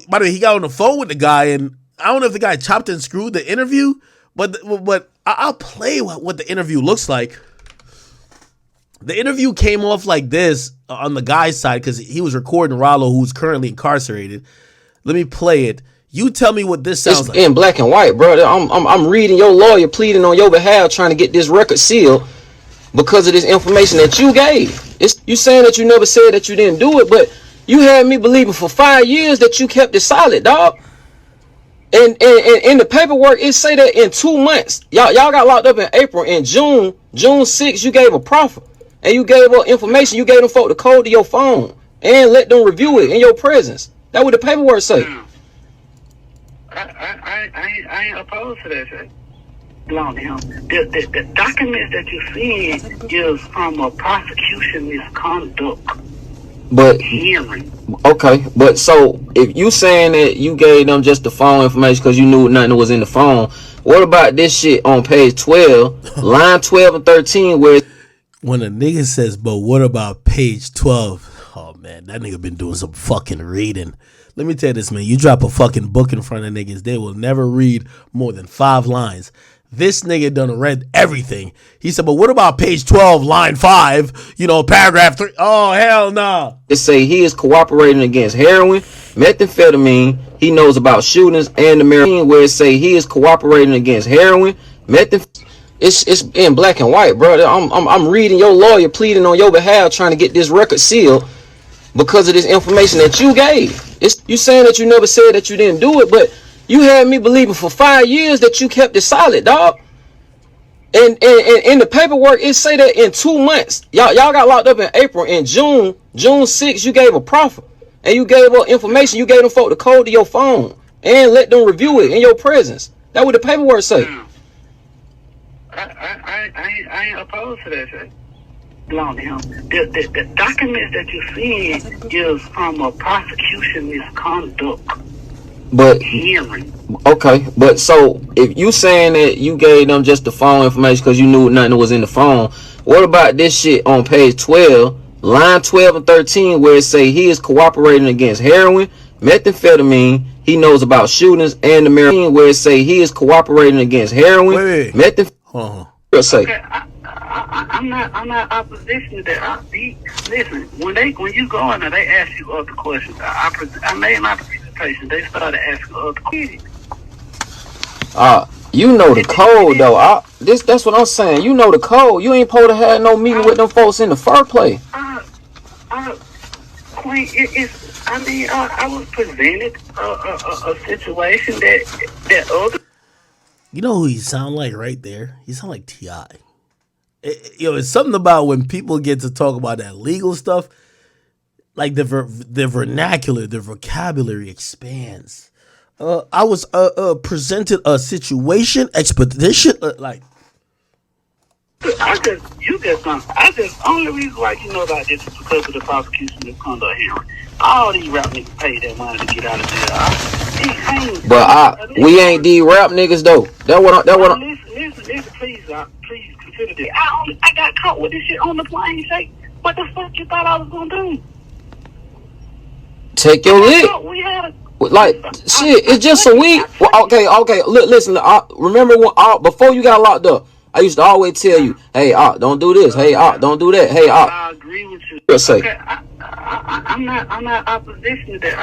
by the way, he got on the phone with the guy, and I don't know if the guy chopped and screwed the interview, but I'll play what the interview looks like. The interview came off like this on the guy's side because he was recording Ralo, who's currently incarcerated. Let me play it. You tell me what this sounds like. In black and white, bro. I'm reading your lawyer pleading on your behalf, trying to get this record sealed because of this information that you gave. It's you saying that you never said that you didn't do it, but you had me believing for 5 years that you kept it solid, dog. And in the paperwork, it say that in 2 months, y'all got locked up in April. In June 6th, you gave a proffer. And you gave up information. You gave them folk the code to your phone and let them review it in your presence. That's what the paperwork say. I ain't opposed to that shit. Belong to him. The documents that you're seeing is from a prosecution misconduct hearing. Okay, but so if you saying that you gave them just the phone information because you knew nothing was in the phone, what about this shit on page 12, line 12 and 13, where when a nigga says, but what about page 12? Oh, man, that nigga been doing some fucking reading. Let me tell you this, man. You drop a fucking book in front of niggas, they will never read more than 5 lines. This nigga done read everything. He said, but what about page 12, line 5, paragraph 3? Oh, hell no. It say he is cooperating against heroin, methamphetamine. He knows about shootings and the marijuana, where it say he is cooperating against heroin, methamphetamine. It's in black and white, bro. I'm reading your lawyer pleading on your behalf, trying to get this record sealed because of this information that you gave. It's you saying that you never said that you didn't do it, but you had me believing for 5 years that you kept it solid, dog. And in the paperwork, it say that in 2 months, y'all got locked up in April. In June 6th, you gave a proffer and you gave up information. You gave them folk the code to your phone and let them review it in your presence. That's what the paperwork say. I ain't opposed to that shit. Belong to him. The documents that you're seeing is from a prosecution misconduct hearing. Okay, but so if you saying that you gave them just the phone information because you knew nothing was in the phone, what about this shit on page 12, line 12 and 13, where it say he is cooperating against heroin, methamphetamine. He knows about shootings and the marijuana, where it say he is cooperating against heroin, methamphetamine. Okay, I'm not opposition to that. Listen, when you go in there, they ask you other questions. I made my presentation. They started asking other questions. You know the code though. That's what I'm saying. You know the code. You ain't supposed to have no meeting with them folks in the first place. Queen, I was presented a situation that other. You know who he sound like right there? He sound like T.I. It's something about when people get to talk about that legal stuff, like the vernacular, the vocabulary expands. I was presented a situation, expedition, like. Only reason why you know about this is because of the prosecution misconduct hearing. All these rap niggas pay that money to get out of jail. But we ain't these rap niggas though. Listen, please consider this. I got caught with this shit on the plane. Say, what the fuck you thought I was gonna do? Take your lick. Shit, it's just a week. Well, okay. Listen. Remember when before you got locked up, I used to always tell you, "Hey, don't do this. Hey, don't do that. Hey, I agree with you. Okay, I'm not opposition to that.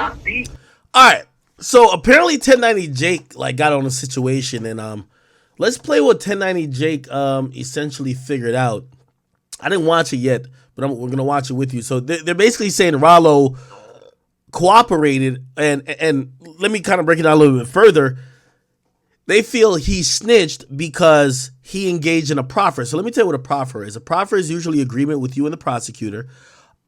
All right. So apparently 1090 Jake got on a situation, and let's play what 1090 Jake essentially figured out. I didn't watch it yet, but we're gonna watch it with you. So they're basically saying Ralo cooperated, and let me kind of break it down a little bit further. They feel he snitched because he engaged in a proffer. So let me tell you what a proffer is. A proffer is usually agreement with you and the prosecutor.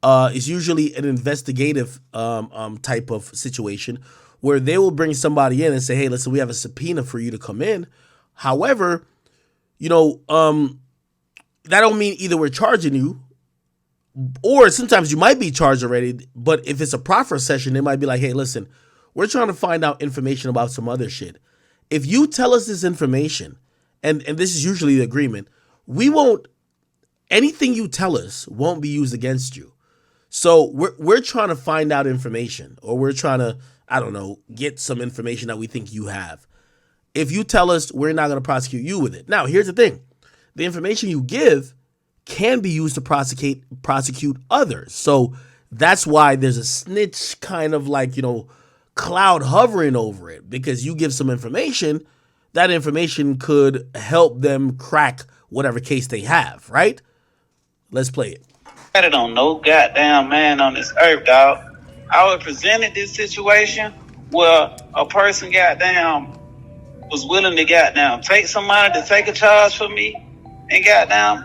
It's usually an investigative type of situation where they will bring somebody in and say, hey, listen, we have a subpoena for you to come in. However, that don't mean either we're charging you, or sometimes you might be charged already, but if it's a proffer session, they might be like, hey, listen, we're trying to find out information about some other shit. If you tell us this information, and this is usually the agreement, anything you tell us won't be used against you. So we're trying to find out information, or we're trying to I don't know, get some information that we think you have. If you tell us, we're not going to prosecute you with it. Now, here's the thing. The information you give can be used to prosecute others. So that's why there's a snitch kind of like, cloud hovering over it, because you give some information, that information could help them crack whatever case they have, right? Let's play it. It on no goddamn man on this earth, dog. I was presented this situation where a person goddamn was willing to goddamn take some money to take a charge for me, and goddamn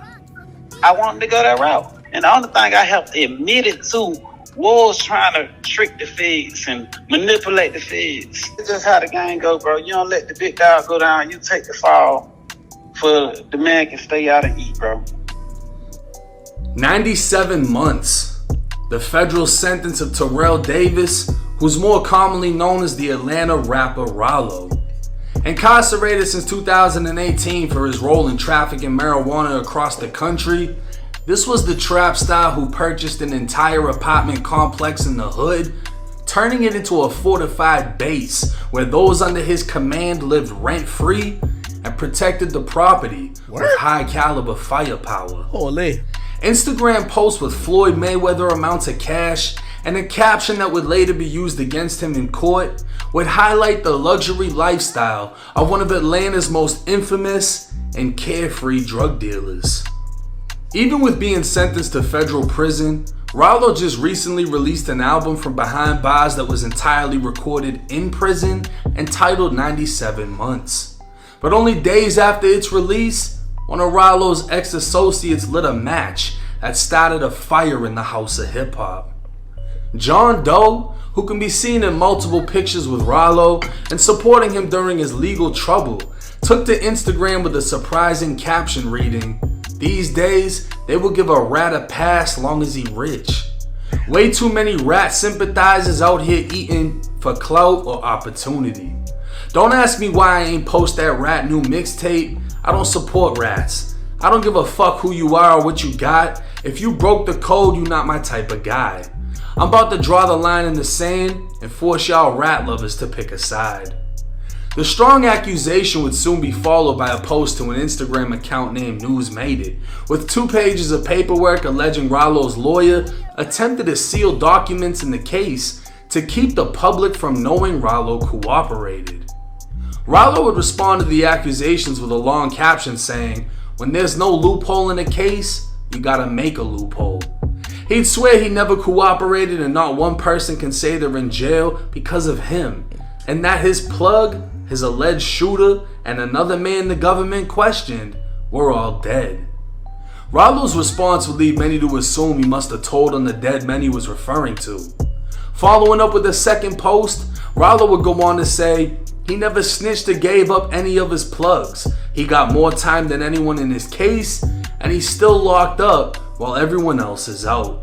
I wanted to go that route. And the only thing I have admitted to was trying to trick the feds and manipulate the feds. It's just how the game go, bro. You don't let the big dog go down. You take the fall for the man can stay out and eat, bro. 97 months. The federal sentence of Terrell Davis, who's more commonly known as the Atlanta rapper Ralo. Incarcerated since 2018 for his role in trafficking marijuana across the country, this was the trap star who purchased an entire apartment complex in the hood, turning it into a fortified base where those under his command lived rent-free and protected the property with high caliber firepower. Holy. Instagram posts with Floyd Mayweather amounts of cash and a caption that would later be used against him in court would highlight the luxury lifestyle of one of Atlanta's most infamous and carefree drug dealers. Even with being sentenced to federal prison, Ralo just recently released an album from behind bars that was entirely recorded in prison, entitled 97 Months. But only days after its release, one of Ralo's ex-associates lit a match that started a fire in the house of hip-hop. John Doe, who can be seen in multiple pictures with Ralo and supporting him during his legal trouble, took to Instagram with a surprising caption reading, "These days, they will give a rat a pass long as he rich." Way too many rat sympathizers out here eating for clout or opportunity. Don't ask me why I ain't post that rat new mixtape. I don't support rats. I don't give a fuck who you are or what you got. If you broke the code, you not my type of guy. I'm about to draw the line in the sand and force y'all rat lovers to pick a side. The strong accusation would soon be followed by a post to an Instagram account named News Made It, with 2 pages of paperwork alleging Ralo's lawyer attempted to seal documents in the case to keep the public from knowing Ralo cooperated. Ralo would respond to the accusations with a long caption saying, "When there's no loophole in a case, you gotta make a loophole." He'd swear he never cooperated and not one person can say they're in jail because of him, and that his plug, his alleged shooter, and another man the government questioned were all dead. Ralo's response would lead many to assume he must have told on the dead men he was referring to. Following up with a second post, Ralo would go on to say, he never snitched or gave up any of his plugs. He got more time than anyone in his case, and he's still locked up while everyone else is out.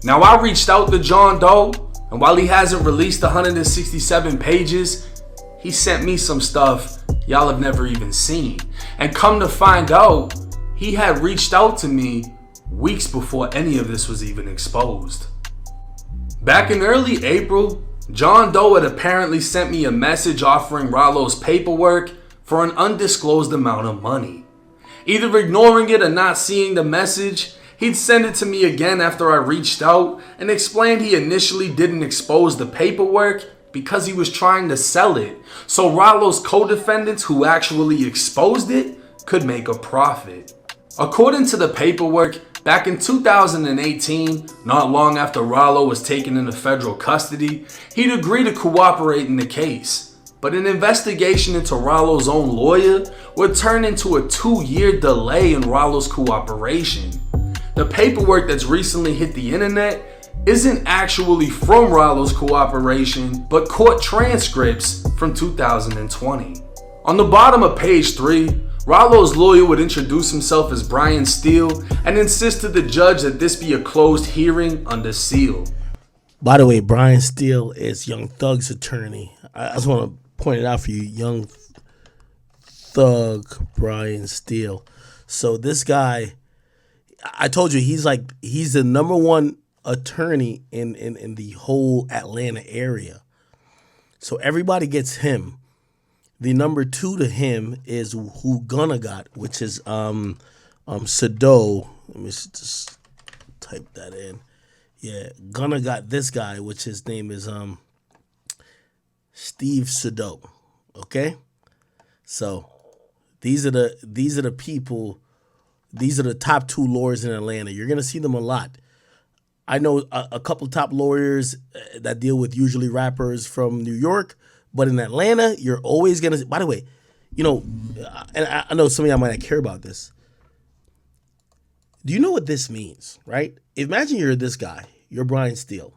Now, I reached out to John Doe, and while he hasn't released 167 pages, he sent me some stuff y'all have never even seen. And come to find out, he had reached out to me weeks before any of this was even exposed. Back in early April, John Doe had apparently sent me a message offering Ralo's paperwork for an undisclosed amount of money. Either ignoring it or not seeing the message, he'd send it to me again after I reached out and explained he initially didn't expose the paperwork because he was trying to sell it, so Ralo's co-defendants who actually exposed it could make a profit. According to the paperwork, back in 2018, not long after Ralo was taken into federal custody, he'd agreed to cooperate in the case. But an investigation into Ralo's own lawyer would turn into a 2-year delay in Ralo's cooperation. The paperwork that's recently hit the internet isn't actually from Ralo's cooperation, but court transcripts from 2020. On the bottom of page 3, Ralo's lawyer would introduce himself as Brian Steele and insist to the judge that this be a closed hearing under seal. By the way, Brian Steele is Young Thug's attorney. I just want to point it out for you, Young Thug Brian Steele. So this guy, I told you, he's the number one attorney in the whole Atlanta area. So everybody gets him. The number 2 to him is who Gunna got, which is Sado. Let me just type that in. Yeah, Gunna got this guy, which his name is Steve Sado. Okay, so these are the people. These are the top 2 lawyers in Atlanta. You're gonna see them a lot. I know a couple top lawyers that deal with usually rappers from New York, but in Atlanta, you're always gonna. By the way, you know, and I know some of y'all might not care about this. Do you know what this means, right? Imagine you're this guy. You're Brian Steele.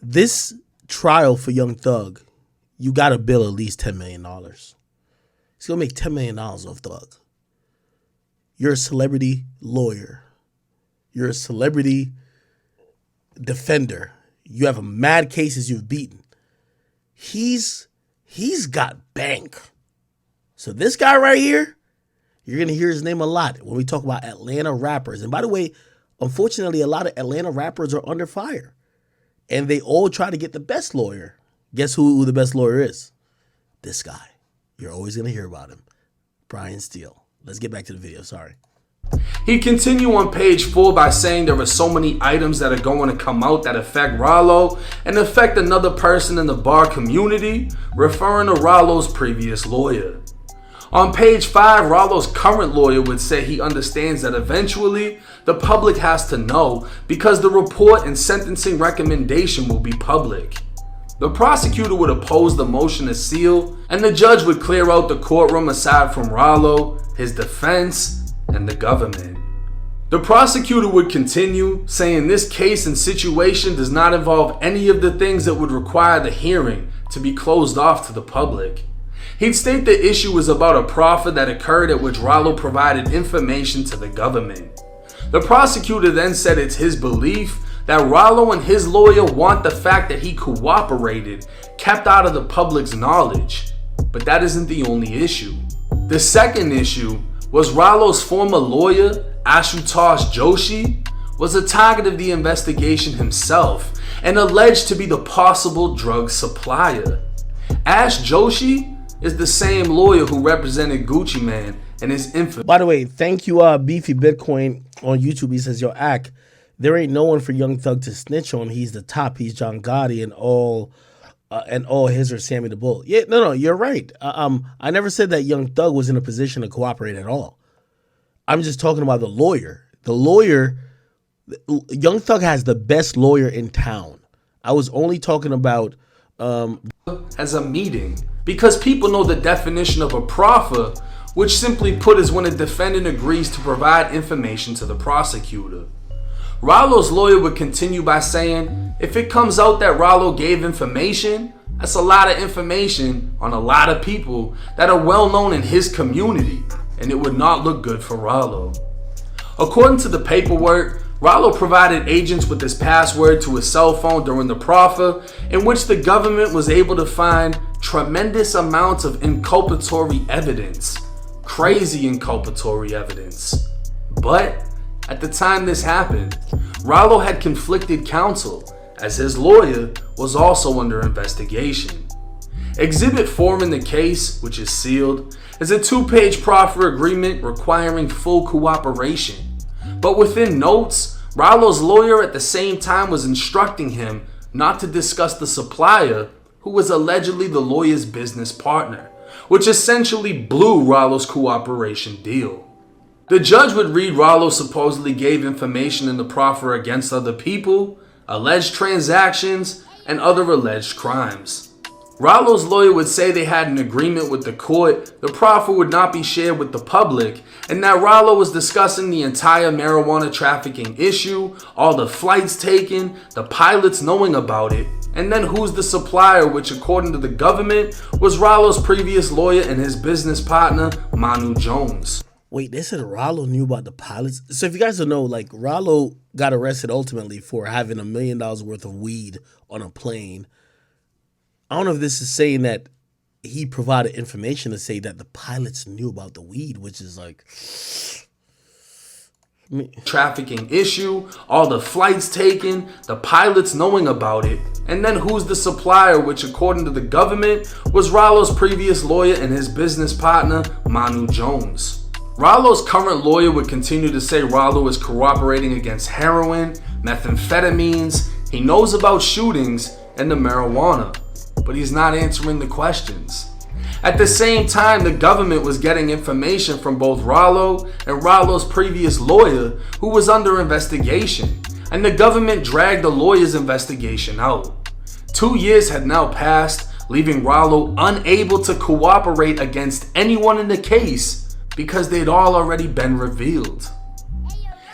This trial for Young Thug, you got to bill at least $10 million. He's going to make $10 million off Thug. You're a celebrity lawyer. You're a celebrity defender. You have mad cases you've beaten. He's got bank. So this guy right here, you're going to hear his name a lot when we talk about Atlanta rappers. And by the way, unfortunately, a lot of Atlanta rappers are under fire. And they all try to get the best lawyer. Guess who the best lawyer is? This guy. You're always going to hear about him. Brian Steele. Let's get back to the video. Sorry. He continued on page 4 by saying there are so many items that are going to come out that affect Ralo and affect another person in the bar community, referring to Ralo's previous lawyer. On page 5, Ralo's current lawyer would say he understands that eventually the public has to know because the report and sentencing recommendation will be public. The prosecutor would oppose the motion to seal, and the judge would clear out the courtroom aside from Ralo, his defense, and the government. The prosecutor would continue, saying this case and situation does not involve any of the things that would require the hearing to be closed off to the public. He'd state the issue was about a proffer that occurred at which Ralo provided information to the government. The prosecutor then said it's his belief that Ralo and his lawyer want the fact that he cooperated kept out of the public's knowledge. But that isn't the only issue. The second issue was Ralo's former lawyer, Ashutosh Joshi, was a target of the investigation himself and alleged to be the possible drug supplier. Ash Joshi is the same lawyer who represented Gucci Mane and his infamous. By the way, thank you, Beefy Bitcoin on YouTube. He says, yo, Ak, there ain't no one for Young Thug to snitch on. He's the top. He's John Gotti and all his or Sammy the Bull. Yeah, no, you're right. I never said that Young Thug was in a position to cooperate at all. I'm just talking about the lawyer. The lawyer, Young Thug has the best lawyer in town. I was only talking about as a meeting, because people know the definition of a proffer, which simply put is when a defendant agrees to provide information to the prosecutor. Ralo's lawyer would continue by saying, if it comes out that Ralo gave information, that's a lot of information on a lot of people that are well known in his community, and it would not look good for Ralo. According to the paperwork, Ralo provided agents with his password to his cell phone during the proffer, in which the government was able to find tremendous amounts of inculpatory evidence. Crazy inculpatory evidence. But at the time this happened, Ralo had conflicted counsel, as his lawyer was also under investigation. Exhibit 4 in the case, which is sealed, is a 2-page proffer agreement requiring full cooperation. But within notes, Ralo's lawyer at the same time was instructing him not to discuss the supplier, who was allegedly the lawyer's business partner, which essentially blew Ralo's cooperation deal. The judge would read Ralo supposedly gave information in the proffer against other people, alleged transactions, and other alleged crimes. Ralo's lawyer would say they had an agreement with the court, the proffer would not be shared with the public, and that Ralo was discussing the entire marijuana trafficking issue, all the flights taken, the pilots knowing about it, and then who's the supplier, which according to the government was Ralo's previous lawyer and his business partner, Manu Jones. Wait, they said Ralo knew about the pilots? So if you guys don't know, like, Ralo got arrested ultimately for having $1 million worth of weed on a plane. I don't know if this is saying that he provided information to say that the pilots knew about the weed, which is like, trafficking issue, all the flights taken, the pilots knowing about it, and then who's the supplier, which according to the government was Ralo's previous lawyer and his business partner, Manu Jones. Ralo's current lawyer would continue to say Ralo is cooperating against heroin, methamphetamines, he knows about shootings, and the marijuana, but he's not answering the questions. At the same time, the government was getting information from both Ralo and Ralo's previous lawyer, who was under investigation, and the government dragged the lawyer's investigation out. 2 years had now passed, leaving Ralo unable to cooperate against anyone in the case because they'd all already been revealed.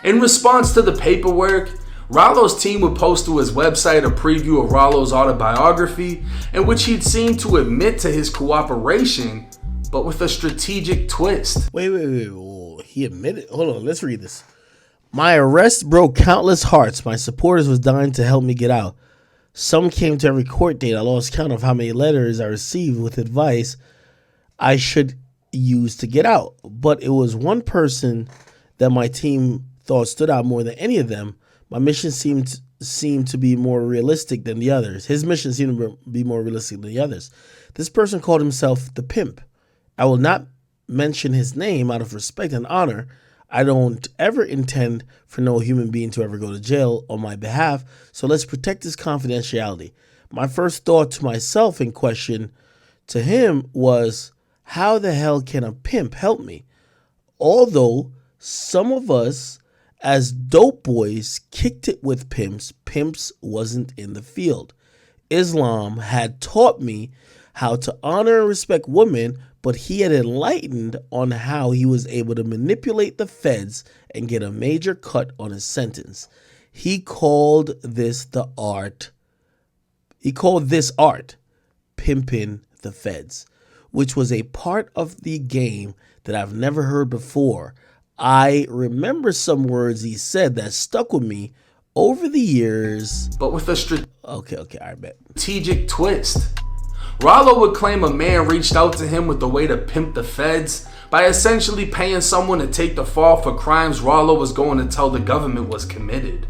In response to the paperwork, Ralo's team would post to his website a preview of Ralo's autobiography in which he'd seemed to admit to his cooperation, but with a strategic twist. Wait. He admitted? Hold on, let's read this. My arrest broke countless hearts. My supporters was dying to help me get out. Some came to every court date. I lost count of how many letters I received with advice I should use to get out. But it was one person that my team thought stood out more than any of them. My mission seemed to be more realistic than the others. His mission seemed to be more realistic than the others. This person called himself the Pimp. I will not mention his name out of respect and honor. I don't ever intend for no human being to ever go to jail on my behalf, so let's protect his confidentiality. My first thought to myself in question to him was, how the hell can a pimp help me? Although some of us as dope boys kicked it with pimps wasn't in the field. Islam had taught me how to honor and respect women, but he had enlightened on how he was able to manipulate the feds and get a major cut on his sentence. He called this art, pimping the feds, which was a part of the game that I've never heard before. I remember some words he said that stuck with me over the years. But with a I bet. strategic twist. Ralo would claim a man reached out to him with the way to pimp the feds by essentially paying someone to take the fall for crimes Ralo was going to tell the government was committed.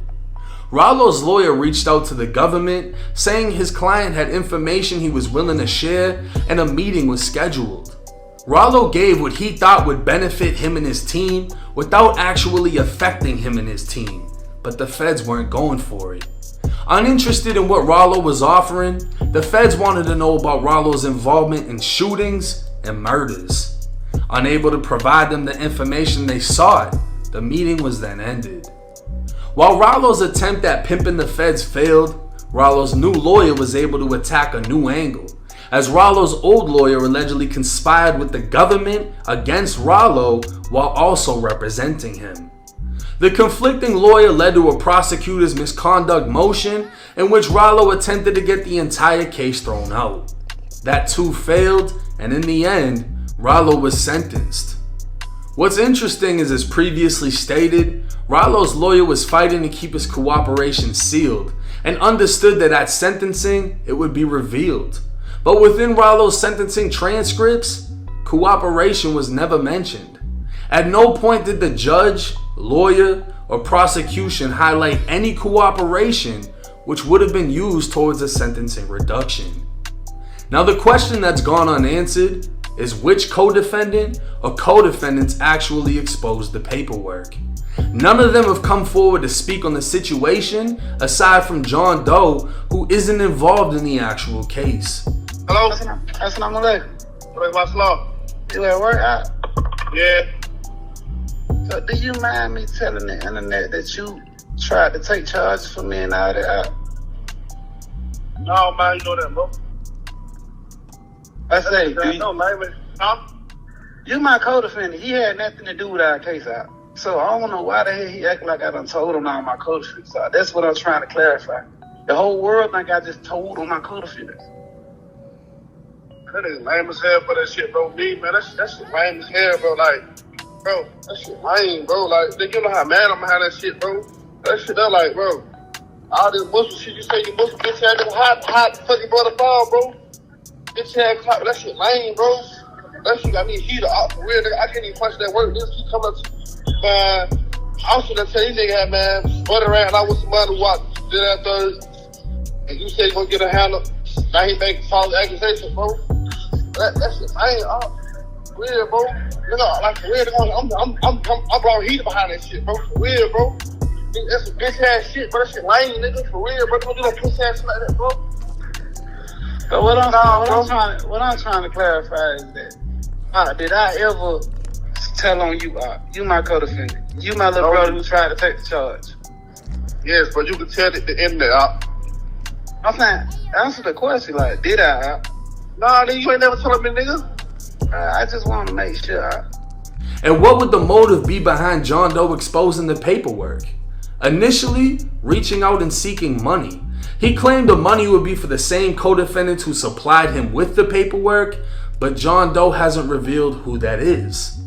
Ralo's lawyer reached out to the government saying his client had information he was willing to share and a meeting was scheduled. Ralo gave what he thought would benefit him and his team without actually affecting him and his team, but the feds weren't going for it. Uninterested in what Ralo was offering, the feds wanted to know about Ralo's involvement in shootings and murders. Unable to provide them the information they sought, the meeting was then ended. While Ralo's attempt at pimping the feds failed, Ralo's new lawyer was able to attack a new angle, as Ralo's old lawyer allegedly conspired with the government against Ralo while also representing him. The conflicting lawyer led to a prosecutor's misconduct motion in which Ralo attempted to get the entire case thrown out. That too failed, and in the end, Ralo was sentenced. What's interesting is, as previously stated, Ralo's lawyer was fighting to keep his cooperation sealed and understood that at sentencing, it would be revealed. But within Ralo's sentencing transcripts, cooperation was never mentioned. At no point did the judge, lawyer, or prosecution highlight any cooperation which would have been used towards a sentencing reduction. Now the question that's gone unanswered is which co-defendant or co-defendants actually exposed the paperwork. None of them have come forward to speak on the situation aside from John Doe, who isn't involved in the actual case. Hello? Assalamu alaikum. What's law? You at work? Yeah. So do you mind me telling the internet that you tried to take charges for me and all that? No, man, you know that, bro. I say, no, man. Huh? You my co-defendant. He had nothing to do with our case out. So I don't know why the hell he acting like I done told him all my co-defendants. So that's what I'm trying to clarify. The whole world think I just told on my co-defendants. That is lame as hell for that shit, bro. Me, man, that shit lame as hell, bro. Like, bro, that shit lame, bro. Like, you know how mad I'm behind that shit, bro. That shit, they're like, bro, all this Muslim shit you say, you Muslim bitch ass nigga hot fucking brother fall, bro. Bitch ass clock, that shit lame, bro. That shit got me heated up for real, nigga. I can't even punch that word. This keep coming up to I was gonna tell you nigga, man, butt around. I was somebody who watched did that Thursday, and you said you gonna get a handle. Now he making false accusations, bro. That shit, I ain't weird, bro. You know, like weird. I'm brought heat behind that shit, bro. For real, bro. That's some bitch ass shit, bro. That shit lame, nigga. For real, bro. Don't do no pussy ass shit like that, bro. So what I'm trying to clarify is that did I ever tell on you? You my co-defendant. You my little brother who tried to take the charge. Yes, but you can tell at the end there. I'm saying, answer the question. Like, did I? Nah, nigga, you ain't never telling me, nigga. I just want to make sure. And what would the motive be behind John Doe exposing the paperwork? Initially, reaching out and seeking money. He claimed the money would be for the same co-defendants who supplied him with the paperwork, but John Doe hasn't revealed who that is.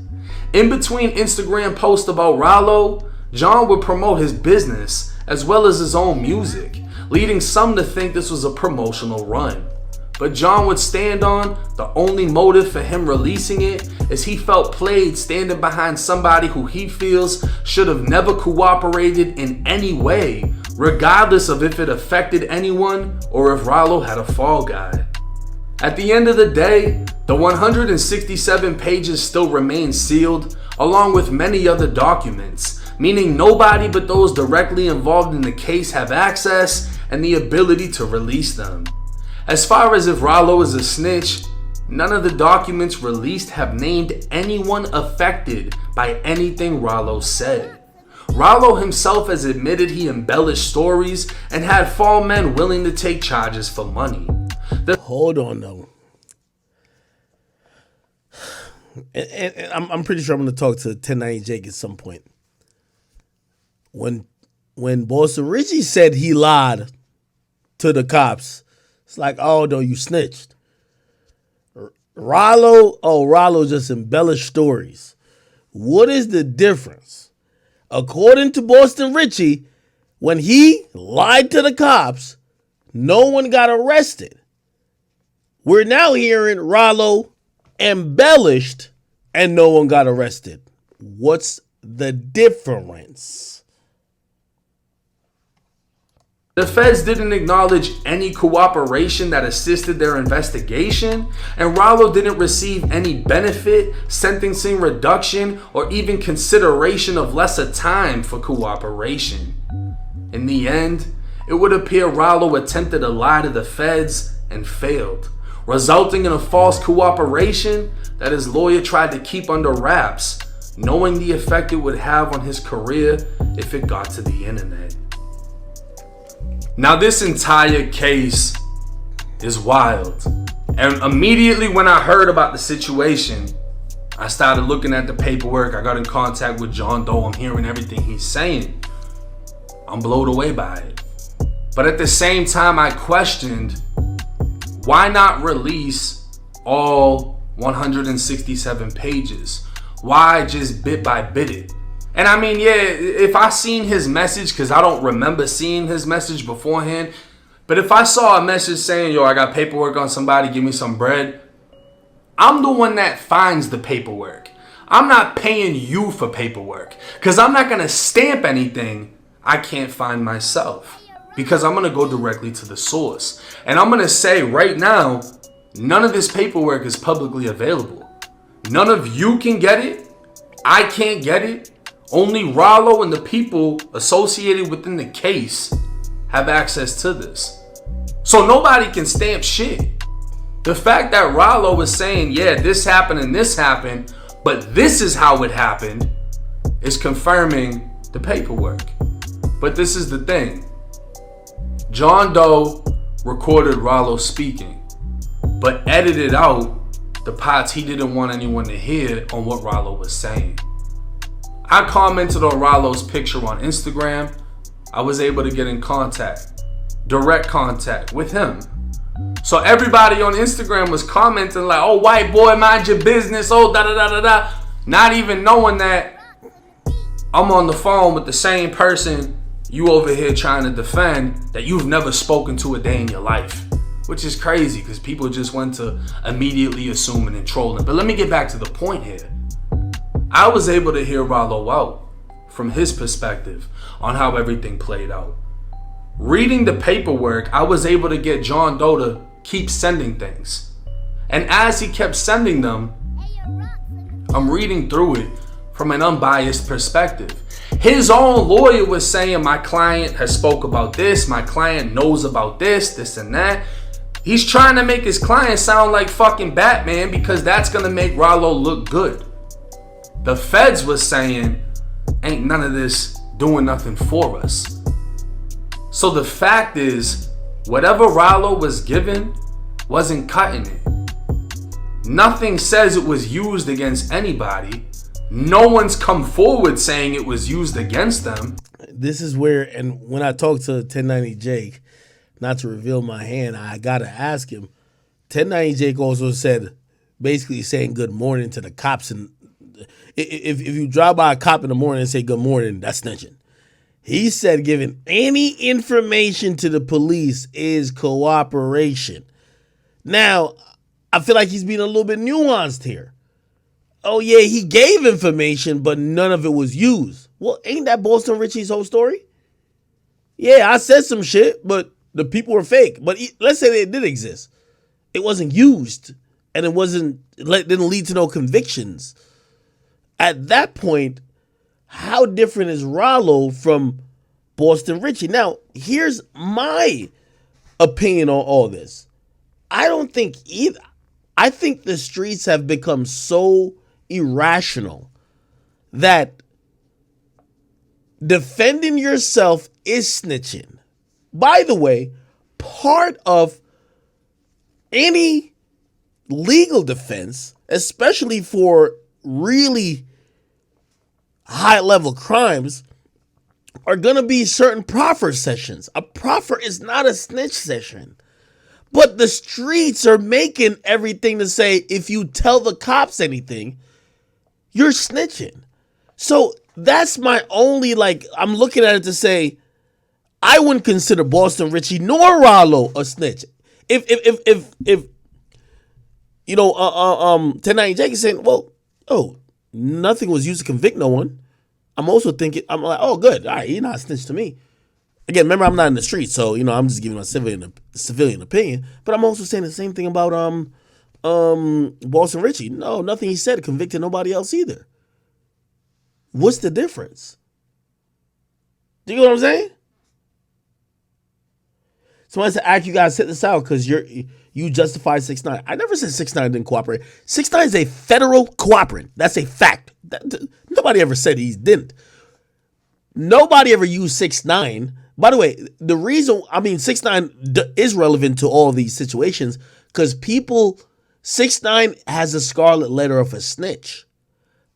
In between Instagram posts about Ralo, John would promote his business as well as his own music, leading some to think this was a promotional run. But John would stand on the only motive for him releasing it is he felt played standing behind somebody who he feels should have never cooperated in any way, regardless of if it affected anyone or if Ralo had a fall guy. At the end of the day, the 167 pages still remain sealed, along with many other documents, meaning nobody but those directly involved in the case have access and the ability to release them. As far as if Ralo is a snitch, none of the documents released have named anyone affected by anything Ralo said. Ralo himself has admitted he embellished stories and had fall men willing to take charges for money. Hold on, though. And I'm pretty sure I'm going to talk to 1090 Jake at some point. When Boston Richie said he lied to the cops, it's like, oh, no, you snitched. Ralo just embellished stories. What is the difference? According to Boston Richie, when he lied to the cops, no one got arrested. We're now hearing Ralo embellished and no one got arrested. What's the difference? The feds didn't acknowledge any cooperation that assisted their investigation, and Ralo didn't receive any benefit, sentencing reduction, or even consideration of lesser time for cooperation. In the end, it would appear Ralo attempted to lie to the feds and failed, resulting in a false cooperation that his lawyer tried to keep under wraps, knowing the effect it would have on his career if it got to the internet. Now, this entire case is wild. And immediately when I heard about the situation, I started looking at the paperwork. I got in contact with John Doe. I'm hearing everything he's saying. I'm blown away by it. But at the same time, I questioned, why not release all 167 pages? Why just bit by bit it? And I mean, yeah, if I seen his message, because I don't remember seeing his message beforehand, but if I saw a message saying, yo, I got paperwork on somebody, give me some bread, I'm the one that finds the paperwork. I'm not paying you for paperwork, because I'm not going to stamp anything I can't find myself, because I'm going to go directly to the source. And I'm going to say right now, none of this paperwork is publicly available. None of you can get it. I can't get it. Only Ralo and the people associated within the case have access to this. So nobody can stamp shit. The fact that Ralo is saying, yeah, this happened, but this is how it happened, is confirming the paperwork. But this is the thing. John Doe recorded Ralo speaking, but edited out the parts he didn't want anyone to hear on what Ralo was saying. I commented on Ralo's picture on Instagram. I was able to get in contact, direct contact with him. So everybody on Instagram was commenting like, oh, white boy, mind your business, oh, da-da-da-da-da. Not even knowing that I'm on the phone with the same person you over here trying to defend that you've never spoken to a day in your life. Which is crazy because people just went to immediately assuming and trolling. But let me get back to the point here. I was able to hear Ralo out from his perspective on how everything played out. Reading the paperwork, I was able to get John Doe to keep sending things. And as he kept sending them, I'm reading through it from an unbiased perspective. His own lawyer was saying, my client has spoke about this, my client knows about this and that. He's trying to make his client sound like fucking Batman because that's gonna make Ralo look good. The feds was saying, ain't none of this doing nothing for us. So the fact is, whatever Ralo was given wasn't cutting it. Nothing says it was used against anybody. No one's come forward saying it was used against them. This is where, and when I talked to 1090 Jake, not to reveal my hand, I gotta ask him. 1090 Jake also said, basically saying good morning to the cops, and if you drive by a cop in the morning and say good morning, that's snitching. He said giving any information to the police is cooperation. Now, I feel like he's being a little bit nuanced here. Oh yeah, he gave information, but none of it was used. Well, ain't that Boston Richie's whole story? Yeah, I said some shit, but the people were fake. But let's say they did exist. It wasn't used, and didn't lead to no convictions. At that point, how different is Ralo from Boston Richie? Now, here's my opinion on all this. I don't think either. I think the streets have become so irrational that defending yourself is snitching. By the way, part of any legal defense, especially for really high-level crimes, are going to be certain proffer sessions. A proffer is not a snitch session. But the streets are making everything to say, if you tell the cops anything, you're snitching. So that's my only, I'm looking at it to say, I wouldn't consider Boston Richie nor Ralo a snitch. If 1090 Jake is saying, well, nothing was used to convict no one. I'm also thinking, I'm like, oh, good. All right, you're not a snitch to me. Again, remember, I'm not in the street, so, I'm just giving my civilian opinion. But I'm also saying the same thing about Boston Richie. No, nothing he said convicted nobody else either. What's the difference? Do you know what I'm saying? Somebody said, "Act, you guys sit this out because you justify 6ix9ine." I never said 6ix9ine didn't cooperate. 6ix9ine is a federal cooperant. That's a fact. Nobody ever said he didn't. Nobody ever used 6ix9ine. By the way, the reason, 6ix9ine is relevant to all these situations because 6ix9ine has a scarlet letter of a snitch.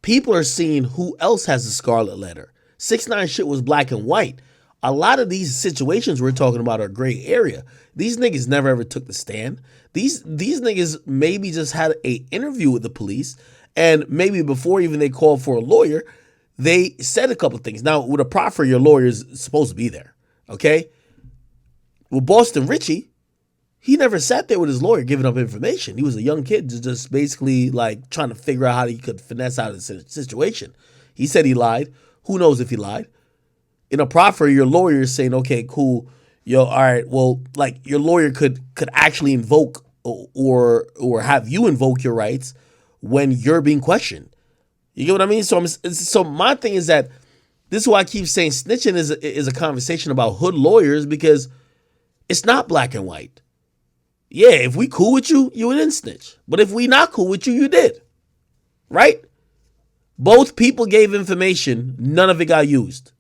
People are seeing who else has a scarlet letter. 6ix9ine shit was black and white. A lot of these situations we're talking about are gray area. These niggas never ever took the stand. These niggas maybe just had an interview with the police, and maybe before even they called for a lawyer, they said a couple things. Now, with a proffer, your lawyer is supposed to be there, okay? With Boston Richie, he never sat there with his lawyer giving up information. He was a young kid just basically trying to figure out how he could finesse out of the situation. He said he lied. Who knows if he lied? In a proffer, your lawyer is saying, okay, cool. Yo, all right, well, your lawyer could actually invoke or have you invoke your rights when you're being questioned. You get what I mean? So my thing is that this is why I keep saying snitching is a conversation about hood lawyers because it's not black and white. Yeah, if we cool with you, you didn't snitch. But if we not cool with you, you did. Right? Both people gave information. None of it got used.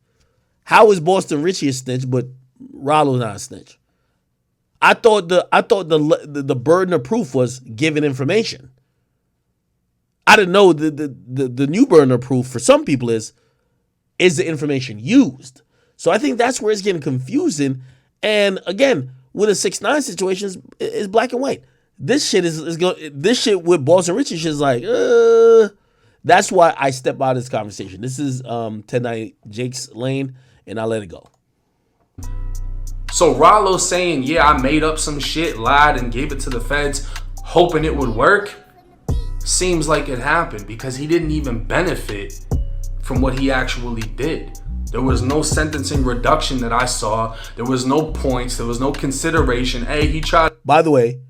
How is Boston Richie a snitch, but Ralo's not a snitch? I thought the burden of proof was giving information. I didn't know the new burden of proof for some people is the information used. So I think that's where it's getting confusing. And again, with a 6ix9ine situation is black and white. This shit this shit with Boston Richie shit is that's why I step out of this conversation. This is 1090 Jake's lane, and I let it go. So Ralo saying, yeah, I made up some shit, lied, and gave it to the feds, hoping it would work, seems like it happened because he didn't even benefit from what he actually did. There was no sentencing reduction that I saw. There was no points. There was no consideration. Hey, he tried. By the way,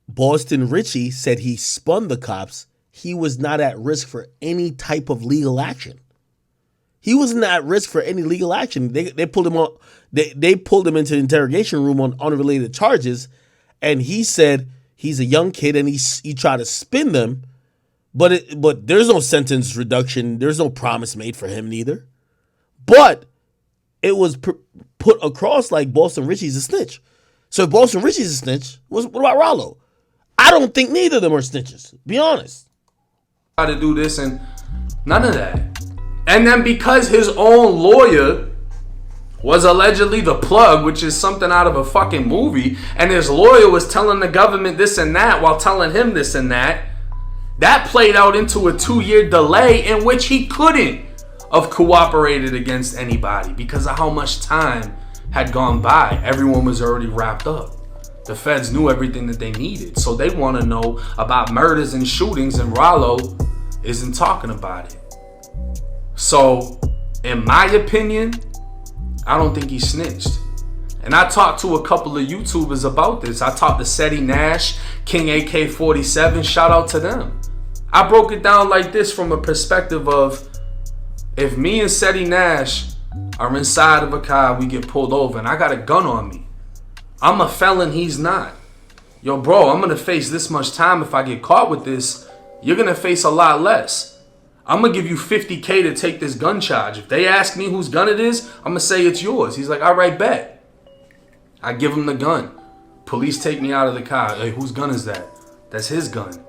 Boston Richie said he spun the cops. He was not at risk for any type of legal action. He wasn't at risk for any legal action. They pulled him on. They pulled him into the interrogation room on unrelated charges, and he said he's a young kid and he tried to spin them, but there's no sentence reduction. There's no promise made for him neither. But it was put across like Boston Richie's a snitch. So if Boston Richie's a snitch, what about Ralo? I don't think neither of them are snitches. Be honest. Try to do this and none of that. And then because his own lawyer was allegedly the plug, which is something out of a fucking movie, and his lawyer was telling the government this and that while telling him this and that, that played out into a 2-year delay in which he couldn't have cooperated against anybody because of how much time had gone by. Everyone was already wrapped up. The feds knew everything that they needed. So they want to know about murders and shootings, and Ralo isn't talking about it. So, in my opinion, I don't think he snitched. And I talked to a couple of YouTubers about this. I talked to Seti Nash, King AK-47. Shout out to them. I broke it down like this from a perspective of, if me and Seti Nash are inside of a car, we get pulled over, and I got a gun on me. I'm a felon, he's not. Yo, bro, I'm going to face this much time. If I get caught with this, you're going to face a lot less. I'm going to give you $50K to take this gun charge. If they ask me whose gun it is, I'm going to say it's yours. He's like, all right, bet. I give him the gun. Police take me out of the car. Hey, whose gun is that? That's his gun.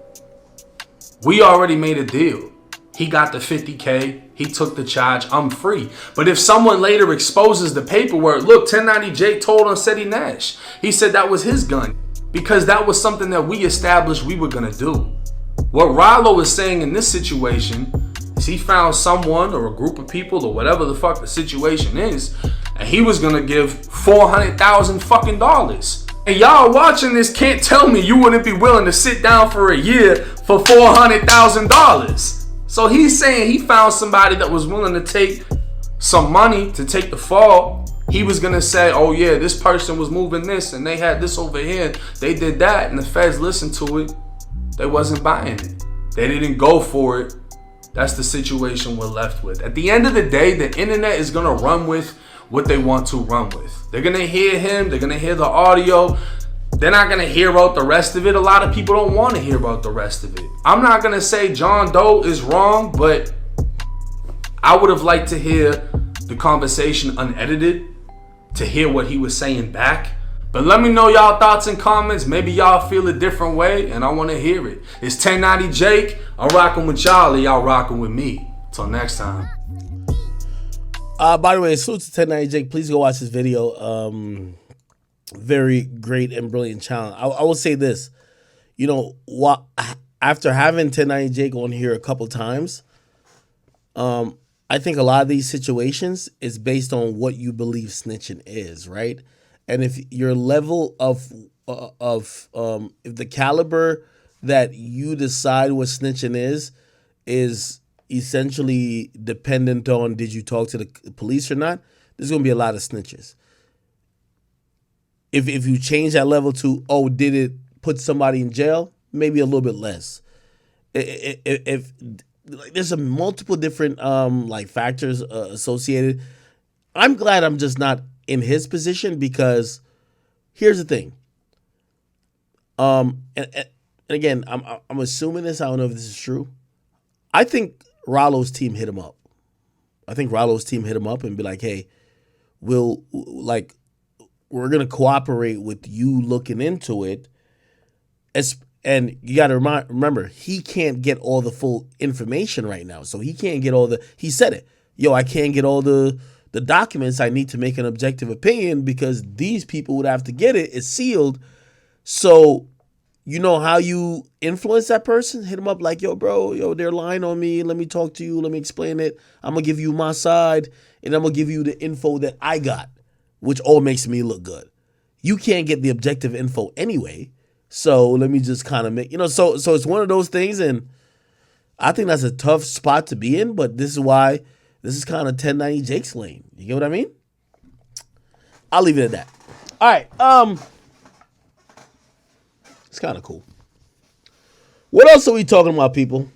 We already made a deal. He got the $50K. He took the charge. I'm free. But if someone later exposes the paperwork, look, 1090 Jake told on Seti Nash. He said that was his gun because that was something that we established we were going to do. What Ralo is saying in this situation is he found someone or a group of people or whatever the fuck the situation is, and he was going to give $400,000 fucking dollars. And y'all watching this can't tell me you wouldn't be willing to sit down for a year for $400,000. So he's saying he found somebody that was willing to take some money to take the fall. He was going to say, oh yeah, this person was moving this and they had this over here. They did that and the feds listened to it. They wasn't buying it. They didn't go for it. That's the situation we're left with. At the end of the day, the internet is going to run with what they want to run with. They're going to hear him. They're going to hear the audio. They're not going to hear about the rest of it. A lot of people don't want to hear about the rest of it. I'm not going to say John Doe is wrong, but I would have liked to hear the conversation unedited, to hear what he was saying back. But let me know y'all thoughts and comments. Maybe y'all feel a different way, and I want to hear it. It's 1090 Jake. I'm rocking with y'all, and y'all rocking with me. Till next time. By the way, salute to 1090 Jake. Please go watch this video. Very great and brilliant challenge. I will say this, you know, after having 1090 Jake on here a couple times, I think a lot of these situations is based on what you believe snitching is, right? And if your level of if the caliber that you decide what snitching is essentially dependent on did you talk to the police or not, there's going to be a lot of snitches. If you change that level to, oh, did it put somebody in jail? Maybe a little bit less. If like, there's multiple different like factors associated. I'm glad I'm just not in his position because here's the thing. And again, I'm assuming this. I don't know if this is true. I think Ralo's team hit him up. I think Ralo's team hit him up and be like, hey, we're going to cooperate with you looking into it. And you got to remember, he can't get all the full information right now. So he can't get he said it. Yo, I can't get all the documents I need to make an objective opinion because these people would have to get it. It's sealed. So you know how you influence that person? Hit them up like, yo, bro, they're lying on me. Let me talk to you. Let me explain it. I'm going to give you my side and I'm going to give you the info that I got, which all makes me look good. You can't get the objective info anyway. So let me just kind of make, so it's one of those things. And I think that's a tough spot to be in, but this is why this is kind of 1090 Jake's lane. You get what I mean? I'll leave it at that. All right. It's kind of cool. What else are we talking about, people?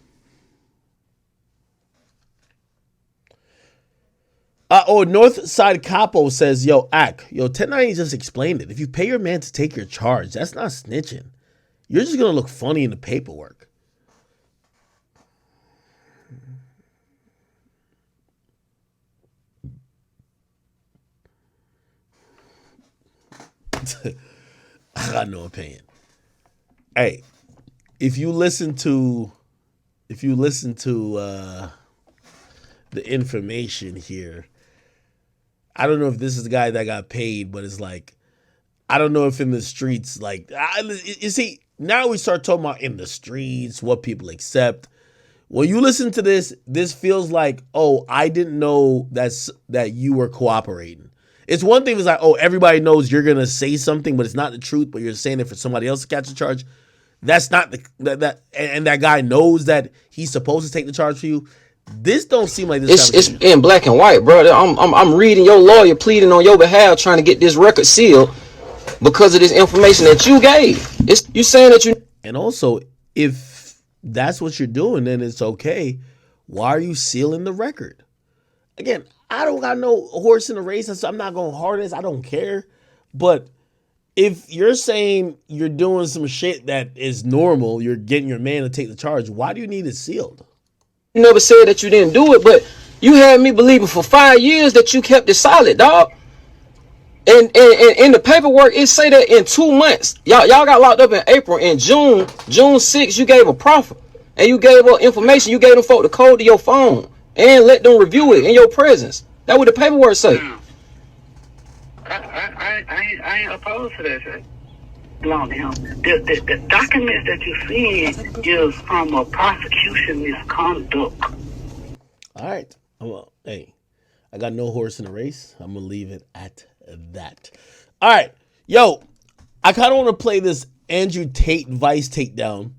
Northside Capo says, yo, 1090 just explained it. If you pay your man to take your charge, that's not snitching. You're just going to look funny in the paperwork. I got no opinion. Hey, if you listen to the information here, I don't know if this is the guy that got paid, but it's like, I don't know if in the streets, like, you see, now we start talking about in the streets, what people accept. When you listen to this, this feels like, oh, I didn't know that you were cooperating. It's one thing, it's like, oh, everybody knows you're going to say something, but it's not the truth, but you're saying it for somebody else to catch a charge. That's not and that guy knows that he's supposed to take the charge for you. This don't seem like this. It's in black and white, bro. I'm reading your lawyer pleading on your behalf, trying to get this record sealed because of this information that you gave. It's you saying that you. And also, if that's what you're doing, then it's okay. Why are you sealing the record? Again, I don't got no horse in the race, so I'm not going hard as I don't care. But if you're saying you're doing some shit that is normal, you're getting your man to take the charge, why do you need it sealed? You never said that you didn't do it, but you had me believing for 5 years that you kept it solid, dog. And in the paperwork, it say that in 2 months, y'all got locked up in April. In June 6th, you gave a proffer. And you gave up information. You gave them folk the code to your phone. And let them review it in your presence. That's what the paperwork say. I ain't opposed to that shit. Belong to him. The documents that you're seeing is from a prosecution misconduct. All right. Well, hey, I got no horse in the race. I'm going to leave it at that. All right. Yo, I kind of want to play this Andrew Tate Vice takedown